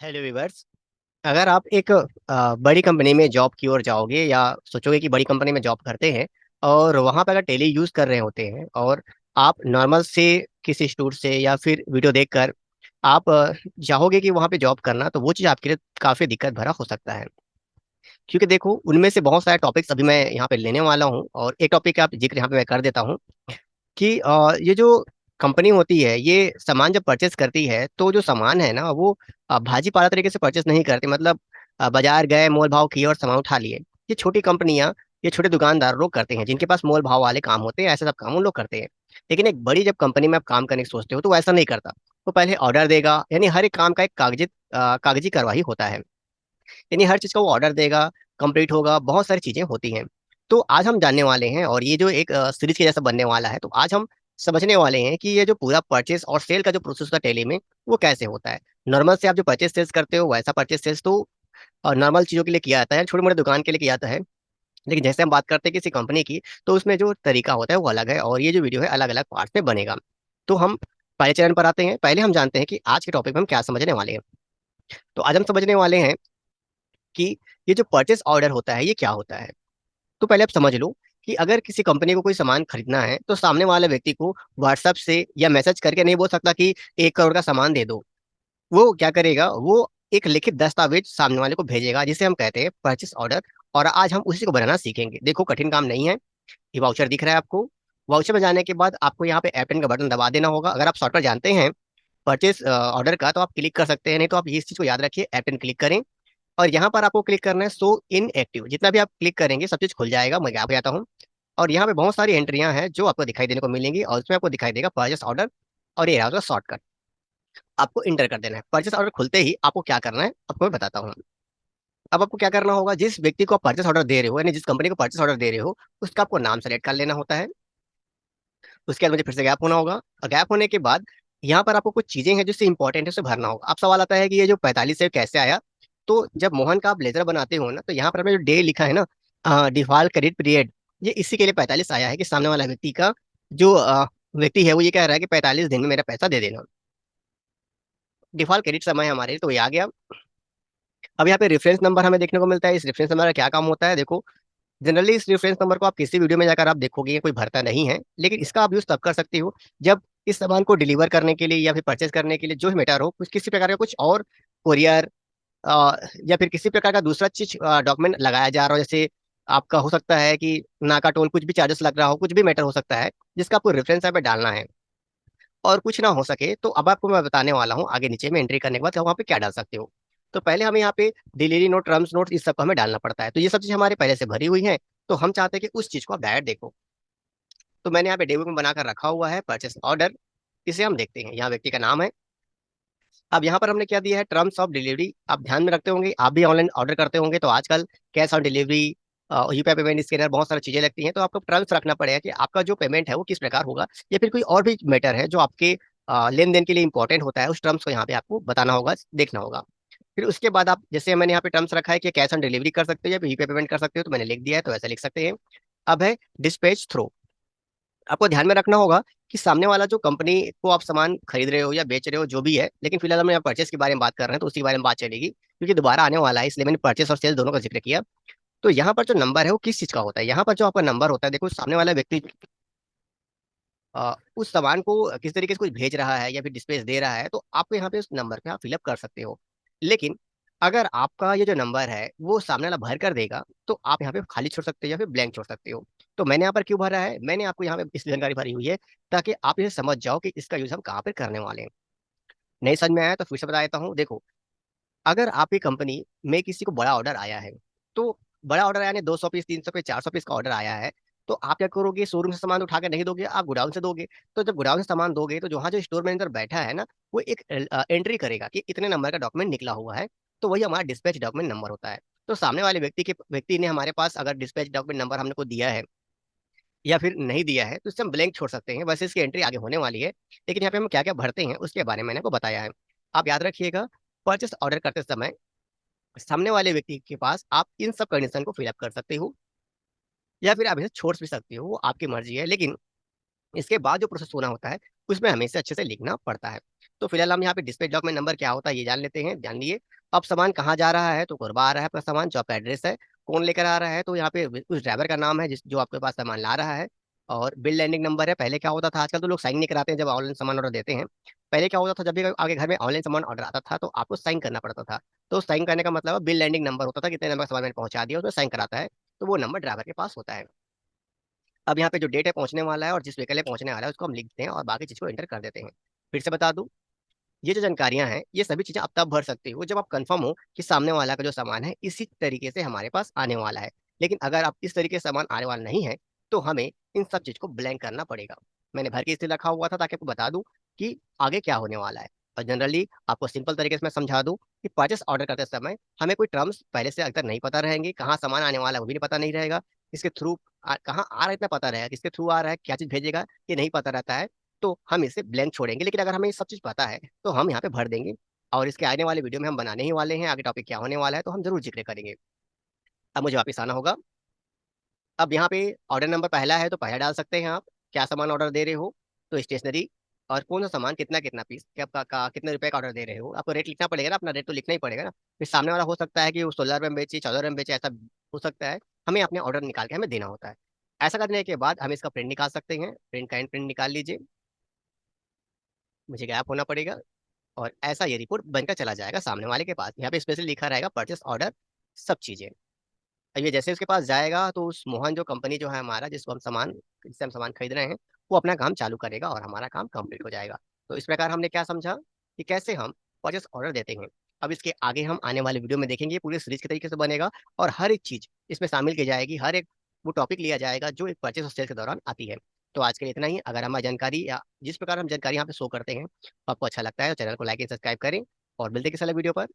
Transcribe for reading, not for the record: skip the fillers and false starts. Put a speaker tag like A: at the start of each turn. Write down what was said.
A: Hello viewers. अगर आप एक बड़ी कंपनी में जॉब की ओर जाओगे या सोचोगे कि बड़ी कंपनी में जॉब करते हैं और वहां पर अगर टेली यूज कर रहे होते हैं और आप नॉर्मल से किसी स्टोर से या फिर वीडियो देखकर आप चाहोगे कि वहां पे जॉब करना, तो वो चीज़ आपके लिए काफ़ी दिक्कत भरा हो सकता है। क्योंकि देखो, उनमें से बहुत सारे टॉपिक्स अभी मैं यहाँ पे लेने वाला हूँ और एक टॉपिक का जिक्र यहाँ पे मैं कर देता हूँ कि ये जो कंपनी होती है, ये सामान जब परचेस करती है तो जो सामान है ना, वो भाजी पाला तरीके से परचेस नहीं करती। मतलब बाजार गए, मोल भाव किए और सामान उठा लिए। ये छोटी कंपनियां, ये छोटे दुकानदार लोग करते हैं, जिनके पास मोल भाव वाले काम होते हैं, ऐसे सब काम उन लोग करते हैं। लेकिन एक बड़ी जब कंपनी में आप काम करने की सोचते हो तो वो ऐसा नहीं करता। वो पहले ऑर्डर देगा, यानी हर एक काम का एक कागजी कार्रवाई होता है। यानी हर चीज का वो ऑर्डर देगा, कंप्लीट होगा, बहुत सारी चीजें होती हैं। तो आज हम जानने वाले हैं, और ये जो एक सीरीज के जैसा बनने वाला है, तो आज हम समझने वाले हैं कि ये जो पूरा परचेस और सेल का जो प्रोसेस होता है टेली में, वो कैसे होता है। नॉर्मल से आप जो परचेस सेल्स करते हो, वैसा परचेस सेल्स तो नॉर्मल चीजों के लिए किया जाता है, छोटे मोटे दुकान के लिए किया जाता है। लेकिन जैसे हम बात करते हैं किसी कंपनी की, तो उसमें जो तरीका होता है वो अलग है, और ये जो वीडियो है अलग अलग पार्ट में बनेगा। तो हम पहले चरण पर आते हैं। पहले हम जानते हैं कि आज के टॉपिक में हम क्या समझने वाले हैं। तो आज हम समझने वाले हैं कि ये जो परचेस ऑर्डर होता है, ये क्या होता है। तो पहले आप समझ लो कि अगर किसी कंपनी को कोई सामान खरीदना है, तो सामने वाले व्यक्ति को व्हाट्सएप से या मैसेज करके नहीं बोल सकता कि 1 करोड़ का सामान दे दो। वो क्या करेगा, वो एक लिखित दस्तावेज सामने वाले को भेजेगा, जिसे हम कहते हैं परचेस ऑर्डर। और आज हम उसी को बनाना सीखेंगे। देखो, कठिन काम नहीं है। ये वाउचर दिख रहा है आपको। वाउचर में जाने के बाद आपको यहाँ पे ऐप का बटन दबा देना होगा। अगर आप शॉर्टकट जानते हैं परचेस ऑर्डर का, तो आप क्लिक कर सकते हैं, नहीं तो आप इस चीज को याद रखिए, ऐप क्लिक करें। और यहाँ पर आपको क्लिक करना है शो इन एक्टिव। जितना भी आप क्लिक करेंगे सब चीज खुल जाएगा, मैं यहाँ पे आता हूँ। और यहाँ पे बहुत सारी एंट्रियां हैं जो आपको दिखाई देने को मिलेंगी, और उसमें आपको दिखाई देगा परचेस ऑर्डर। और ये रहा उसका शॉर्टकट। आपको इंटर कर देना है। परचेस ऑर्डर खुलते ही आपको क्या करना है, आपको मैं बताता हूँ। अब आपको क्या करना होगा, जिस व्यक्ति को आप परचेस ऑर्डर दे रहे हो, यानी जिस कंपनी को परचेस ऑर्डर दे रहे हो, उसका आपको नाम सेलेक्ट कर लेना होता है। उसके बाद मुझे फिर से गैप होना होगा, और गैप होने के बाद यहाँ पर आपको कुछ चीजें हैं जिससे इंपॉर्टेंट है, उसे भरना होगा। अब सवाल आता है कि ये जो 45 है कैसे आया। तो जब मोहन का आप लेजर बनाते हो ना, तो यहाँ पर हमें जो डे लिखा है ना, डिफॉल्ट क्रेडिट पीरियड, ये इसी के लिए 45 आया है कि सामने वाला व्यक्ति का जो व्यक्ति है, वो ये कह रहा है कि 45 दिन में मेरा पैसा दे देना। डिफॉल्ट क्रेडिट समय हमारे लिए, तो ये आ गया। अब यहाँ पे रेफरेंस नंबर हमें देखने को मिलता है। इस रेफरेंस नंबर का क्या काम होता है, देखो। जनरली इस रेफरेंस नंबर को आप किसी वीडियो में जाकर आप देखोगे, ये कोई भरता नहीं है, लेकिन इसका आप यूज तब कर सकते हो जब इस सामान को डिलीवर करने के लिए या फिर परचेज करने के लिए, जो भी मैटर हो, कुछ किसी प्रकार का कुछ और कोरियर या फिर किसी प्रकार का दूसरा चीज डॉक्यूमेंट लगाया जा रहा हो। जैसे आपका हो सकता है कि नाका टोल कुछ भी चार्जेस लग रहा हो, कुछ भी मैटर हो सकता है, जिसका आपको रेफरेंस यहाँ पे डालना है। और कुछ ना हो सके तो अब आपको मैं बताने वाला हूँ आगे नीचे में एंट्री करने के बाद वहाँ पे क्या डाल सकते हो। तो पहले हमें यहाँ पे डिलीवरी नोट, टर्म्स नोट, इस सब को हमें डालना पड़ता है। तो ये सब चीज हमारे पहले से भरी हुई है। तो हम चाहते हैं कि उस चीज को आप डायरेक्ट देखो। तो मैंने यहाँ पे डेबिट में बनाकर रखा हुआ है परचेस ऑर्डर। इसे हम देखते हैं। यहाँ व्यक्ति का नाम है। अब यहाँ पर हमने क्या दिया है, टर्म्स ऑफ डिलीवरी। आप ध्यान में रखते होंगे, आप भी ऑनलाइन ऑर्डर करते होंगे, तो आजकल cash on delivery, UPI payment scanner, बहुत सारी चीजें लगती हैं। तो आपको टर्म्स रखना पड़ेगा कि आपका जो पेमेंट है वो किस प्रकार होगा, या फिर कोई और भी मैटर है जो आपके लेन देन के लिए इंपॉर्टेंट होता है। उस टर्म्स को यहाँ पे आपको बताना होगा, देखना होगा। फिर उसके बाद आप, जैसे मैंने यहाँ पे टर्म्स रखा है कि कैश ऑन डिलीवरी कर सकते हो या यूपीआई पेमेंट कर सकते हो, तो मैंने लिख दिया है, तो ऐसा लिख सकते हैं। अब है डिस्पैच थ्रो। आपको ध्यान में रखना होगा कि सामने वाला जो कंपनी को आप सामान खरीद रहे हो या बेच रहे हो, जो भी है, लेकिन फिलहाल हम यहाँ परचेस के बारे में बात कर रहे हैं, तो उसी के बारे में बात चलेगी, क्योंकि दोबारा आने वाला है, इसलिए मैंने परचेस और सेल दोनों का जिक्र किया। तो यहाँ पर जो नंबर है वो किस चीज का होता है, यहाँ पर जो आपका नंबर होता है, देखो सामने वाला व्यक्ति उस सामान को किस तरीके से कुछ भेज रहा है या फिर डिस्पेच दे रहा है, तो आपको यहाँ पे उस नंबर पे आप फिलअप कर सकते हो। लेकिन अगर आपका ये जो नंबर है वो सामने वाला भर कर देगा, तो आप यहाँ पे खाली छोड़ सकते हो या फिर ब्लैंक छोड़ सकते हो। तो मैंने यहाँ पर क्यों भरा है, मैंने आपको यहाँ पे इसलिए जानकारी भरी हुई है ताकि आप इसे समझ जाओ कि इसका यूज हम कहाँ पर करने वाले हैं। नहीं समझ में आया तो फिर से बता देता हूँ। देखो, अगर आपकी कंपनी में किसी को बड़ा ऑर्डर आया है, तो बड़ा ऑर्डर आया, 200 पीस, 300 पीस, 400 पीस का ऑर्डर आया है, तो आप क्या करोगे, शोरूम से सामान उठा के नहीं दोगे, आप गोडाउन से दोगे। तो जब गोडाउन से सामान दोगे, तो जहाँ जो स्टोर मैनेजर बैठा है ना, वो एक एंट्री करेगा कि इतने नंबर का डॉक्यूमेंट निकला हुआ है। तो वही हमारा डिस्पैच डॉक्यूमेंट नंबर होता है। तो सामने वाले व्यक्ति ने हमारे पास अगर डिस्पैच डॉक्यूमेंट नंबर हमने को दिया है या फिर नहीं दिया है, तो इससे हम ब्लैंक छोड़ सकते हैं। वैसे इसकी एंट्री आगे होने वाली है, लेकिन यहाँ पे हम क्या क्या भरते हैं उसके बारे में मैंने आपको बताया है। आप याद रखिएगा, परचेस ऑर्डर करते समय सामने वाले व्यक्ति के पास आप इन सब कंडीशन को फिलअप कर सकते हो, या फिर आप इसे छोड़ भी सकते हो, वो आपकी मर्जी है। लेकिन इसके बाद जो प्रोसेस होना होता है, उसमें हमें इसे अच्छे से लिखना पड़ता है। तो फिलहाल हम यहाँ पे डिस्पैच डॉक्यूमेंट नंबर क्या होता है ये जान लेते हैं, जान लिए। अब सामान कहाँ जा रहा है, तो कोरबा आ रहा है आपका सामान, जो आपका एड्रेस है। कौन लेकर आ रहा है, तो यहाँ पे उस ड्राइवर का नाम है जिस जो आपके पास सामान ला रहा है। और बिल लैंडिंग नंबर है। पहले क्या होता था, आजकल तो लोग साइन नहीं कराते हैं जब ऑनलाइन सामान ऑर्डर देते हैं। पहले क्या होता था, जब भी आगे घर में ऑनलाइन सामान ऑर्डर आता था तो आपको साइन करना पड़ता था। तो साइन करने का मतलब बिल लैंडिंग नंबर होता था, कितने नंबर का सामान मैंने पहुंचा दिया उसमें साइन कराता है। तो वो नंबर ड्राइवर के पास होता है। अब यहाँ पे जो डेट है पहुंचने वाला है और जिस व्हीकल में पहुंचने वाला है उसको हम लिखते हैं और बाकी चीज को एंटर कर देते हैं। फिर से बता दूं, ये जो जानकारियां हैं ये सभी चीजें आप तब भर सकते हो जब आप कंफर्म हो कि सामने वाला का जो सामान है इसी तरीके से हमारे पास आने वाला है। लेकिन अगर आप इस तरीके से सामान आने वाला नहीं है तो हमें इन सब चीज को ब्लैंक करना पड़ेगा। मैंने भर के इसलिए रखा हुआ था ताकि आपको बता दूं कि आगे क्या होने वाला है। और जनरली आपको सिंपल तरीके से मैं समझा दूं कि परचेस ऑर्डर करते समय हमें कोई टर्म्स पहले से अगर नहीं पता रहेंगे, कहाँ सामान आने वाला है वो भी नहीं पता नहीं रहेगा, किसके थ्रू कहाँ आ रहा है इतना पता रहेगा, किसके थ्रू आ रहा है, क्या चीज भेजेगा ये नहीं पता रहता है। तो हम इसे ब्लैंक छोड़ेंगे। लेकिन अगर हमें ये सब चीज पता है तो हम यहाँ पे भर देंगे। और इसके आने वाले वीडियो में हम बनाने ही वाले हैं, आगे टॉपिक क्या होने वाला है तो हम जरूर जिक्र करेंगे। अब मुझे वापस आना होगा। अब यहाँ पे ऑर्डर नंबर पहला है तो पहला डाल सकते हैं आप, क्या सामान ऑर्डर दे रहे हो, तो स्टेशनरी। और कौन सा सामान कितना कितना पीस क्या कितने रुपए का ऑर्डर दे रहे हो, आपको रेट लिखना पड़ेगा ना, अपना रेट तो लिखना ही पड़ेगा ना। फिर सामने वाला हो सकता है कि वो 16 रुपये में बेचे, 14 रुपये में बेचे, ऐसा हो सकता है। हमें अपने ऑर्डर निकाल के हमें देना होता है। ऐसा करने के बाद हम इसका प्रिंट निकाल सकते हैं, प्रिंट का प्रिंट निकाल लीजिए। मुझे गैप होना पड़ेगा। और ऐसा ये रिपोर्ट बनकर चला जाएगा सामने वाले के पास। यहाँ पे स्पेशली लिखा रहेगा परचेस ऑर्डर, सब चीजें। अब ये जैसे उसके पास जाएगा तो उस मोहन जो कंपनी जो है हमारा, जिससे हम सामान खरीद रहे हैं, वो अपना काम चालू करेगा और हमारा काम कंप्लीट हो जाएगा। तो इस प्रकार हमने क्या समझा कि कैसे हम परचेस ऑर्डर देते हैं। अब इसके आगे हम आने वाले वीडियो में देखेंगे ये पूरे सीरीज के तरीके से बनेगा और हर एक चीज इसमें शामिल की जाएगी, हर एक वो टॉपिक लिया जाएगा जो एक परचेस और सेल के दौरान आती है। तो आज के लिए इतना ही। अगर हमारी जानकारी या जिस प्रकार हम जानकारी यहाँ पे शो करते हैं आपको अच्छा लगता है तो चैनल को लाइक एंड सब्सक्राइब करें और मिलते हैं किसी अलग वीडियो पर।